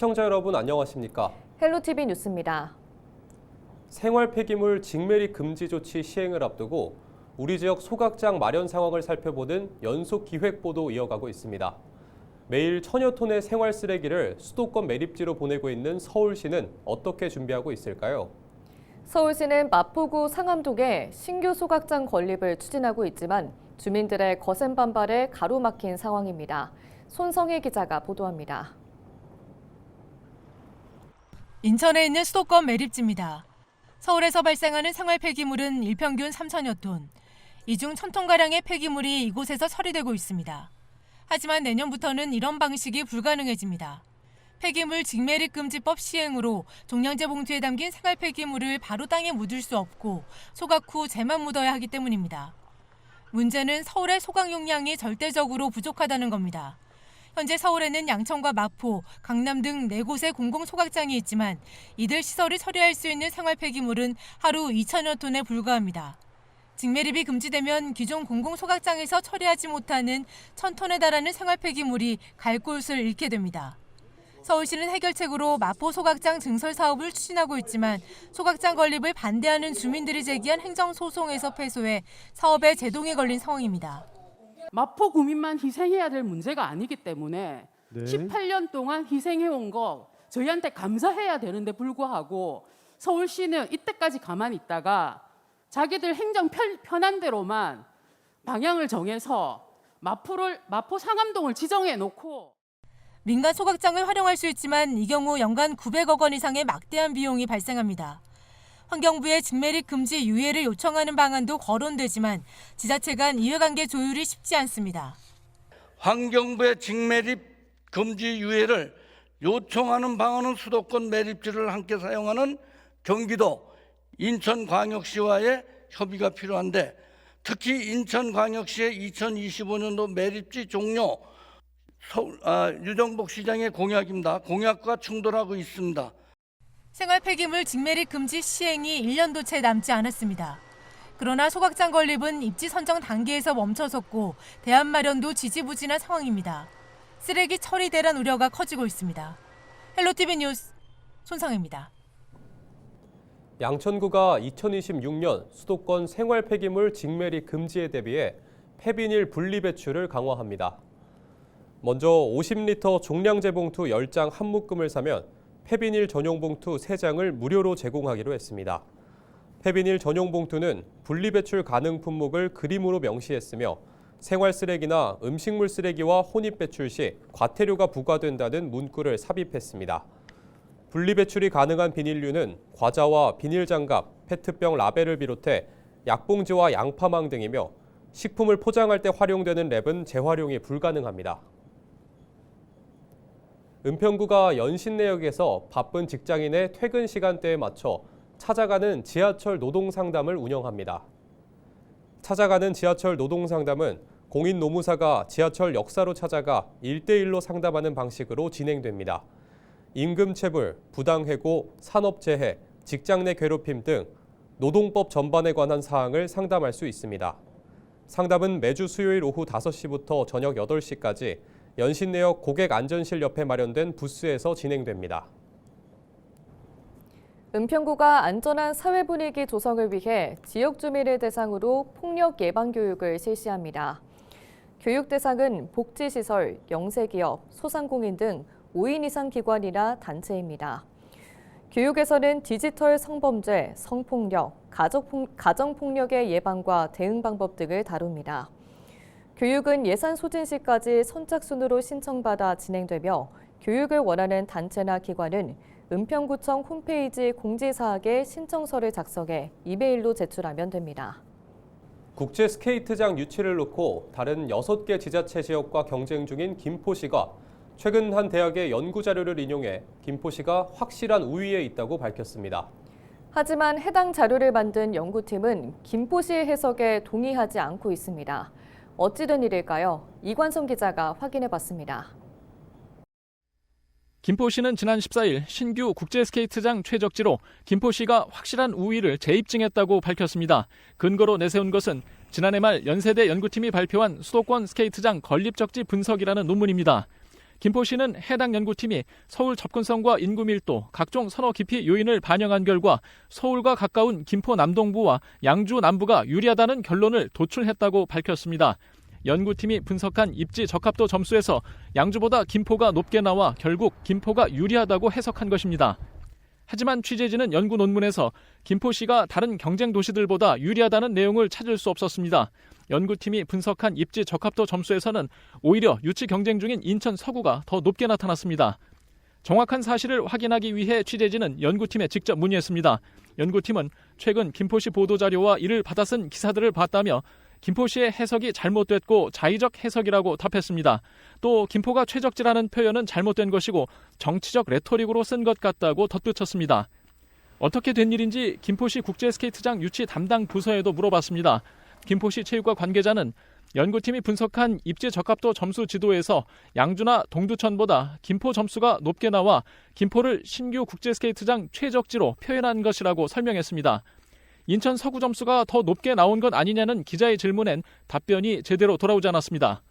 시청자 여러분 안녕하십니까? 헬로티비 뉴스입니다. 생활 폐기물 직매립 금지 조치 시행을 앞두고 우리 지역 소각장 마련 상황을 살펴보는 연속 기획보도 이어가고 있습니다. 매일 1000여 톤의 생활 쓰레기를 수도권 매립지로 보내고 있는 서울시는 어떻게 준비하고 있을까요? 서울시는 마포구 상암동에 신규 소각장 건립을 추진하고 있지만 주민들의 거센 반발에 가로막힌 상황입니다. 손성희 기자가 보도합니다. 인천에 있는 수도권 매립지입니다. 서울에서 발생하는 생활 폐기물은 일평균 3,000여 톤. 이 중 1,000톤가량의 폐기물이 이곳에서 처리되고 있습니다. 하지만 내년부터는 이런 방식이 불가능해집니다. 폐기물 직매립 금지법 시행으로 종량제 봉투에 담긴 생활 폐기물을 바로 땅에 묻을 수 없고 소각 후 재만 묻어야 하기 때문입니다. 문제는 서울의 소각 용량이 절대적으로 부족하다는 겁니다. 현재 서울에는 양천과 마포, 강남 등 4곳의 공공 소각장이 있지만 이들 시설이 처리할 수 있는 생활 폐기물은 하루 2,000여 톤에 불과합니다. 직매립이 금지되면 기존 공공 소각장에서 처리하지 못하는 1,000톤에 달하는 생활 폐기물이 갈 곳을 잃게 됩니다. 서울시는 해결책으로 마포 소각장 증설 사업을 추진하고 있지만 소각장 건립을 반대하는 주민들이 제기한 행정소송에서 패소해 사업에 제동이 걸린 상황입니다. 마포 구민만 희생해야 될 문제가 아니기 때문에 18년 동안 희생해온 거 저희한테 감사해야 되는데 불구하고 서울시는 이때까지 가만히 있다가 자기들 행정 편한 방향을 정해서 마포 상암동을 지정해 놓고 민간 소각장을 활용할 수 있지만 이 경우 연간 900억 원 이상의 막대한 비용이 발생합니다. 환경부의 직매립 금지 유예를 요청하는 방안도 거론되지만 지자체 간 이해관계 조율이 쉽지 않습니다. 환경부의 직매립 금지 유예를 요청하는 방안은 수도권 매립지를 함께 사용하는 경기도, 인천광역시와의 협의가 필요한데 특히 인천광역시의 2025년도 매립지 종료 유정복 시장의 공약입니다. 공약과 충돌하고 있습니다. 생활 폐기물 직매립 금지 시행이 1년도 채 남지 않았습니다. 그러나 소각장 건립은 입지 선정 단계에서 멈춰섰고 대안 마련도 지지부진한 상황입니다. 쓰레기 처리 대란 우려가 커지고 있습니다. 헬로티비 뉴스 손성희입니다. 양천구가 2026년 수도권 생활 폐기물 직매립 금지에 대비해 폐비닐 분리 배출을 강화합니다. 먼저 50리터 종량제 봉투 10장 한 묶음을 사면 폐비닐 전용 봉투 3장을 무료로 제공하기로 했습니다. 폐비닐 전용 봉투는 분리배출 가능 품목을 그림으로 명시했으며 생활 쓰레기나 음식물 쓰레기와 혼입 배출 시 과태료가 부과된다는 문구를 삽입했습니다. 분리배출이 가능한 비닐류는 과자와 비닐장갑, 페트병 라벨을 비롯해 약봉지와 양파망 등이며 식품을 포장할 때 활용되는 랩은 재활용이 불가능합니다. 은평구가 연신내역에서 바쁜 직장인의 퇴근 시간대에 맞춰 찾아가는 지하철 노동상담을 운영합니다. 찾아가는 지하철 노동상담은 공인노무사가 지하철 역사로 찾아가 1대1로 상담하는 방식으로 진행됩니다. 임금체불, 부당해고, 산업재해, 직장 내 괴롭힘 등 노동법 전반에 관한 사항을 상담할 수 있습니다. 상담은 매주 수요일 오후 5시부터 저녁 8시까지 연신내역 고객안전실 옆에 마련된 부스에서 진행됩니다. 은평구가 안전한 사회 분위기 조성을 위해 지역 주민을 대상으로 폭력 예방 교육을 실시합니다. 교육 대상은 복지시설, 영세기업, 소상공인 등 5인 이상 기관이나 단체입니다. 교육에서는 디지털 성범죄, 성폭력, 가정폭력의 예방과 대응 방법 등을 다룹니다. 교육은 예산 소진 시까지 선착순으로 신청받아 진행되며 교육을 원하는 단체나 기관은 은평구청 홈페이지 공지사항에 신청서를 작성해 이메일로 제출하면 됩니다. 국제 스케이트장 유치를 놓고 다른 6개 지자체 지역과 경쟁 중인 김포시가 최근 한 대학의 연구 자료를 인용해 김포시가 확실한 우위에 있다고 밝혔습니다. 하지만 해당 자료를 만든 연구팀은 김포시의 해석에 동의하지 않고 있습니다. 어찌된 일일까요? 이관성 기자가 확인해봤습니다. 김포시는 지난 14일 신규 국제스케이트장 최적지로 김포시가 확실한 우위를 재입증했다고 밝혔습니다. 근거로 내세운 것은 지난해 말 연세대 연구팀이 발표한 수도권 스케이트장 건립적지 분석이라는 논문입니다. 김포시는 해당 연구팀이 서울 접근성과 인구 밀도, 각종 선호 깊이 요인을 반영한 결과 서울과 가까운 김포 남동부와 양주 남부가 유리하다는 결론을 도출했다고 밝혔습니다. 연구팀이 분석한 입지 적합도 점수에서 양주보다 김포가 높게 나와 결국 김포가 유리하다고 해석한 것입니다. 하지만 취재진은 연구 논문에서 김포시가 다른 경쟁 도시들보다 유리하다는 내용을 찾을 수 없었습니다. 연구팀이 분석한 입지 적합도 점수에서는 오히려 유치 경쟁 중인 인천 서구가 더 높게 나타났습니다. 정확한 사실을 확인하기 위해 취재진은 연구팀에 직접 문의했습니다. 연구팀은 최근 김포시 보도자료와 이를 받아 쓴 기사들을 봤다며 김포시의 해석이 잘못됐고 자의적 해석이라고 답했습니다. 또 김포가 최적지라는 표현은 잘못된 것이고 정치적 레토릭으로 쓴 것 같다고 덧붙였습니다. 어떻게 된 일인지 김포시 국제스케이트장 유치 담당 부서에도 물어봤습니다. 김포시 체육과 관계자는 연구팀이 분석한 입지 적합도 점수 지도에서 양주나 동두천보다 김포 점수가 높게 나와 김포를 신규 국제스케이트장 최적지로 표현한 것이라고 설명했습니다. 인천 서구 점수가 더 높게 나온 것 아니냐는 기자의 질문엔 답변이 제대로 돌아오지 않았습니다.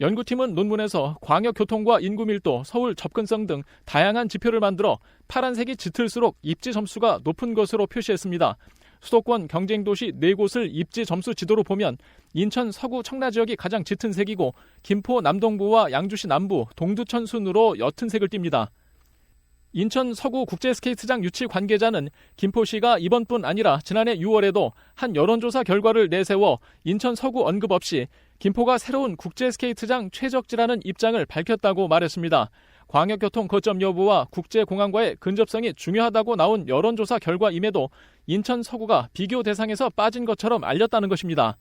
연구팀은 논문에서 광역교통과 인구 밀도, 서울 접근성 등 다양한 지표를 만들어 파란색이 짙을수록 입지 점수가 높은 것으로 표시했습니다. 수도권 경쟁도시 4곳을 입지 점수 지도로 보면 인천 서구 청라 지역이 가장 짙은 색이고 김포 남동부와 양주시 남부, 동두천 순으로 옅은 색을 띱니다. 인천 서구 국제스케이트장 유치 관계자는 김포시가 이번뿐 아니라 지난해 6월에도 한 여론조사 결과를 내세워 인천 서구 언급 없이 김포가 새로운 국제스케이트장 최적지라는 입장을 밝혔다고 말했습니다. 광역교통 거점 여부와 국제공항과의 근접성이 중요하다고 나온 여론조사 결과임에도 인천 서구가 비교 대상에서 빠진 것처럼 알렸다는 것입니다.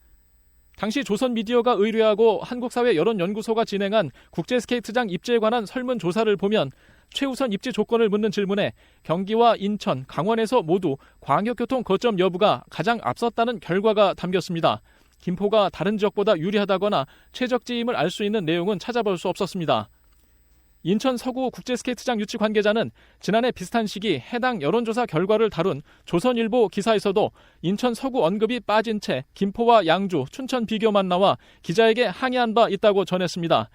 당시 조선미디어가 의뢰하고 한국사회여론연구소가 진행한 국제스케이트장 입지에 관한 설문조사를 보면 최우선 입지 조건을 묻는 질문에 경기와 인천, 강원에서 모두 광역교통 거점 여부가 가장 앞섰다는 결과가 담겼습니다. 김포가 다른 지역보다 유리하다거나 최적지임을 알 수 있는 내용은 찾아볼 수 없었습니다. 인천 서구 국제스케이트장 유치 관계자는 지난해 비슷한 시기 해당 여론조사 결과를 다룬 조선일보 기사에서도 인천 서구 언급이 빠진 채 김포와 양주, 춘천 비교만 나와 기자에게 항의한 바 있다고 전했습니다.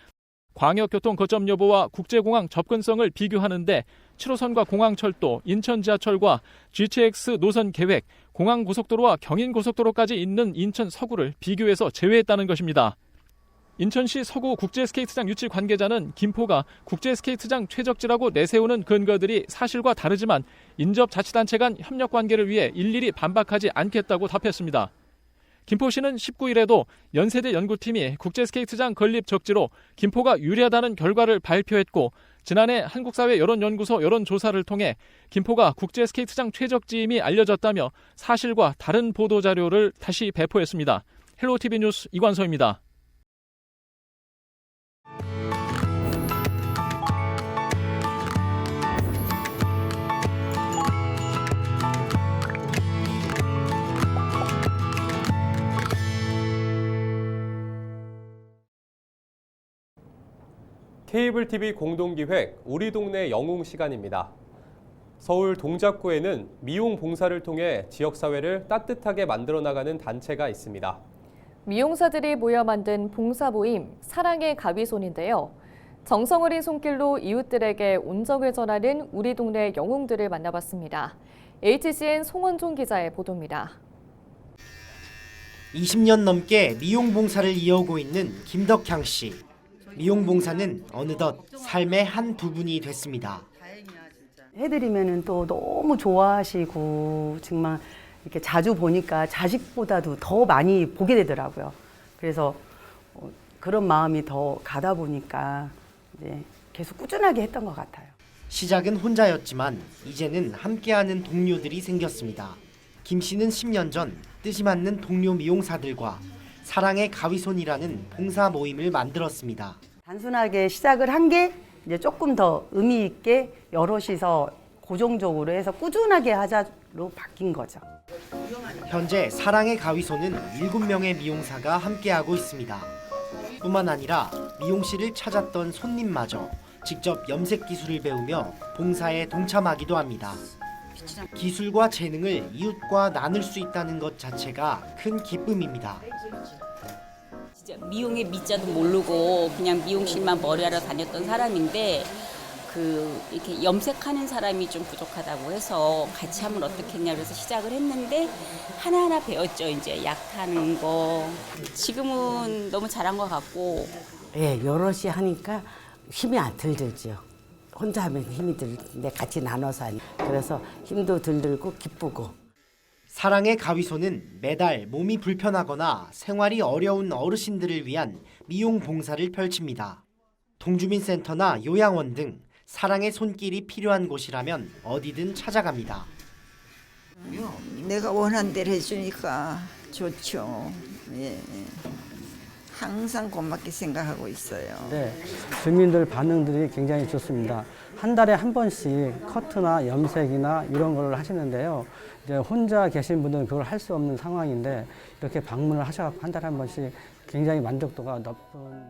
광역교통 거점 여부와 국제공항 접근성을 비교하는데 7호선과 공항철도, 인천 지하철과 GTX 노선 계획, 공항고속도로와 경인고속도로까지 있는 인천 서구를 비교해서 제외했다는 것입니다. 인천시 서구 국제스케이트장 유치 관계자는 김포가 국제스케이트장 최적지라고 내세우는 근거들이 사실과 다르지만 인접자치단체 간 협력관계를 위해 일일이 반박하지 않겠다고 답했습니다. 김포시는 19일에도 연세대 연구팀이 국제스케이트장 건립 적지로 김포가 유리하다는 결과를 발표했고 지난해 한국사회여론연구소 여론조사를 통해 김포가 국제스케이트장 최적지임이 알려졌다며 사실과 다른 보도자료를 다시 배포했습니다. 헬로티비 뉴스 이관서입니다. 케이블 TV 공동기획 우리 동네 영웅 시간입니다. 서울 동작구에는 미용 봉사를 통해 지역사회를 따뜻하게 만들어 나가는 단체가 있습니다. 미용사들이 모여 만든 봉사 모임 사랑의 가위손인데요. 정성 어린 손길로 이웃들에게 온정을 전하는 우리 동네 영웅들을 만나봤습니다. HCN 송원종 기자의 보도입니다. 20년 넘게 미용 봉사를 이어오고 있는 김덕향 씨. 미용 봉사는 어느덧 삶의 한 부분이 됐습니다. 해드리면은 또 너무 좋아하시고 정말 이렇게 자주 보니까 자식보다도 더 많이 보게 되더라고요. 그래서 그런 마음이 더 가다 보니까 이제 계속 꾸준하게 했던 것 같아요. 시작은 혼자였지만 이제는 함께하는 동료들이 생겼습니다. 김 씨는 10년 전 뜻이 맞는 동료 미용사들과 사랑의 가위손이라는 봉사 모임을 만들었습니다. 단순하게 시작을 한 게 이제 조금 더 의미 있게 여럿이서 고정적으로 해서 꾸준하게 하자로 바뀐 거죠. 현재 사랑의 가위손은 7명의 미용사가 함께하고 있습니다. 뿐만 아니라 미용실을 찾았던 손님마저 직접 염색 기술을 배우며 봉사에 동참하기도 합니다. 기술과 재능을 이웃과 나눌 수 있다는 것 자체가 큰 기쁨입니다. 진짜 미용의 미자도 모르고 그냥 미용실만 머리하러 다녔던 사람인데 이렇게 염색하는 사람이 좀 부족하다고 해서 같이 하면 어떻겠냐 그래서 시작을 했는데 하나하나 배웠죠. 이제 약하는 거. 지금은 너무 잘한 것 같고. 예, 여럿이 하니까 힘이 안 들죠. 혼자 하면 힘이 들는데 같이 나눠서 하니 그래서 힘도 덜 들고 기쁘고. 사랑의 가위손은 매달 몸이 불편하거나 생활이 어려운 어르신들을 위한 미용 봉사를 펼칩니다. 동주민센터나 요양원 등 사랑의 손길이 필요한 곳이라면 어디든 찾아갑니다. 내가 원한 대로 해주니까 좋죠. 예. 항상 고맙게 생각하고 있어요. 네, 주민들 반응들이 굉장히 좋습니다. 한 달에 한 번씩 커트나 염색이나 이런 걸 하시는데요. 이제 혼자 계신 분들은 그걸 할 수 없는 상황인데 이렇게 방문을 하셔서 한 달에 한 번씩 굉장히 만족도가 높은.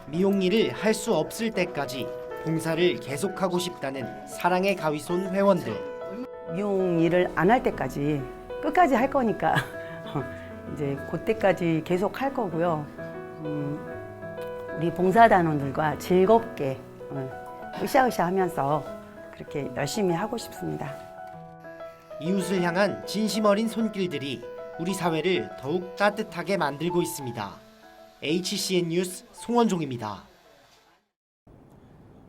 미용 일을 할 수 없을 때까지 봉사를 계속하고 싶다는 사랑의 가위손 회원들. 미용 일을 안 할 때까지 끝까지 할 거니까 이제 그때까지 계속 할 거고요. 우리 봉사단원들과 즐겁게 으쌰으쌰 하면서 그렇게 열심히 하고 싶습니다. 이웃을 향한 진심 어린 손길들이 우리 사회를 더욱 따뜻하게 만들고 있습니다. HCN 뉴스 송원종입니다.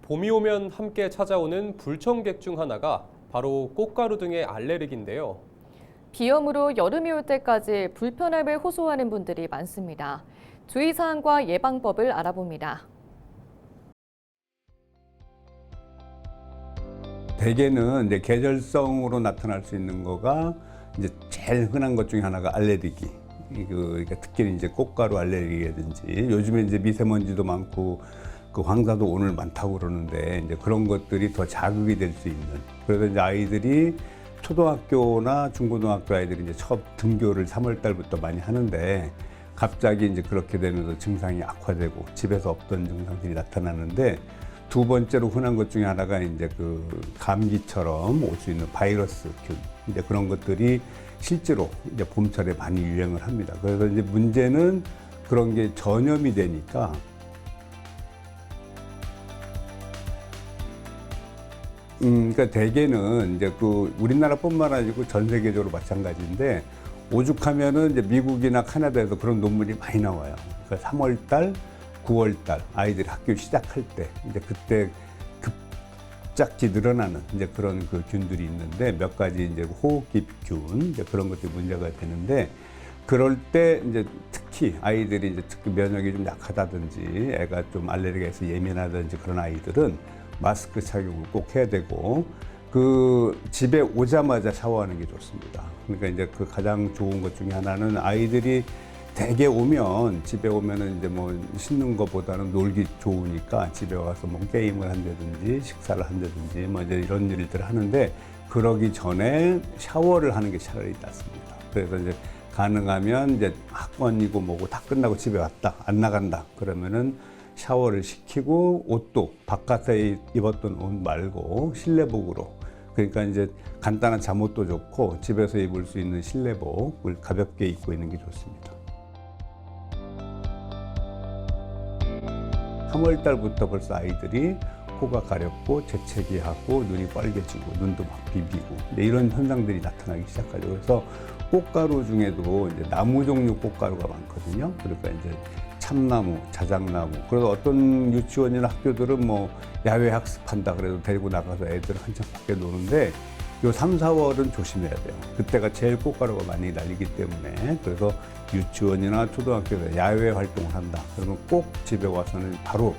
봄이 오면 함께 찾아오는 불청객 중 하나가 바로 꽃가루 등의 알레르기인데요. 비염으로 여름이 올 때까지 불편함을 호소하는 분들이 많습니다. 주의사항과 예방법을 알아봅니다. 대개는 이제 계절성으로 나타날 수 있는 거가 이제 제일 흔한 것 중에 하나가 알레르기. 그러니까 특히 이제 꽃가루 알레르기라든지 요즘에 이제 미세먼지도 많고 그 황사도 오늘 많다고 그러는데 이제 그런 것들이 더 자극이 될 수 있는. 그래서 이제 아이들이 초등학교나 중고등학교 아이들이 이제 첫 등교를 3월 달부터 많이 하는데 갑자기 이제 그렇게 되면서 증상이 악화되고 집에서 없던 증상들이 나타나는데 두 번째로 흔한 것 중에 하나가 이제 그 감기처럼 올 수 있는 바이러스균 이제 그런 것들이 실제로 이제 봄철에 많이 유행을 합니다. 그래서 이제 문제는 그런 게 전염이 되니까 그러니까 대개는 이제 그 우리나라뿐만 아니고 전 세계적으로 마찬가지인데 오죽하면은 이제 미국이나 카나다에서 그런 논문이 많이 나와요. 그러니까 3월 달, 9월 달 아이들이 학교 시작할 때 이제 그때 급작지 늘어나는 이제 그런 그 균들이 있는데 몇 가지 이제 호흡기균 이제 그런 것들이 문제가 되는데 그럴 때 이제 특히 아이들이 이제 특히 면역이 좀 약하다든지 애가 좀 알레르기에서 예민하다든지 그런 아이들은 마스크 착용을 꼭 해야 되고 그 집에 오자마자 샤워하는 게 좋습니다. 그러니까 이제 그 가장 좋은 것 중에 하나는 아이들이 대개 오면 집에 오면은 이제 뭐 씻는 것보다는 놀기 좋으니까 집에 와서 뭐 게임을 한다든지 식사를 한다든지 뭐 이제 이런 일들을 하는데 그러기 전에 샤워를 하는 게 차라리 낫습니다. 그래서 이제 가능하면 이제 학원이고 뭐고 다 끝나고 집에 왔다 안 나간다 그러면은 샤워를 시키고 옷도 바깥에 입었던 옷 말고 실내복으로 그러니까 이제 간단한 잠옷도 좋고 집에서 입을 수 있는 실내복을 가볍게 입고 있는 게 좋습니다. 3월 달부터 벌써 아이들이 코가 가렵고 재채기하고 눈이 빨개지고 눈도 막 비비고 이런 현상들이 나타나기 시작하죠. 그래서 꽃가루 중에도 이제 나무 종류 꽃가루가 많거든요. 그러니까 이제 참나무, 자작나무. 그래서 어떤 유치원이나 학교들은 뭐 야외 학습한다 그래도 데리고 나가서 애들 한참 밖에 노는데 요 3, 4월은 조심해야 돼요. 그때가 제일 꽃가루가 많이 날리기 때문에 그래서 유치원이나 초등학교에서 야외 활동을 한다. 그러면 꼭 집에 와서는 바로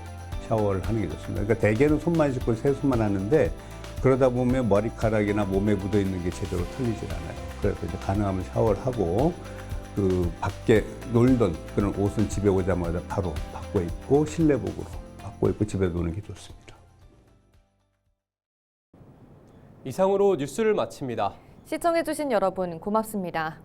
샤워를 하는 게 좋습니다. 그러니까 대개는 손만 씻고 세수만 하는데 그러다 보면 머리카락이나 몸에 묻어 있는 게 제대로 털리질 않아요. 그래서 이제 가능하면 샤워를 하고 그 밖에 놀던 그런 옷은 집에 오자마자 바로 바꿔 입고 실내복으로 바꿔 입고 집에 노는 게 좋습니다. 이상으로 뉴스를 마칩니다. 시청해주신 여러분 고맙습니다.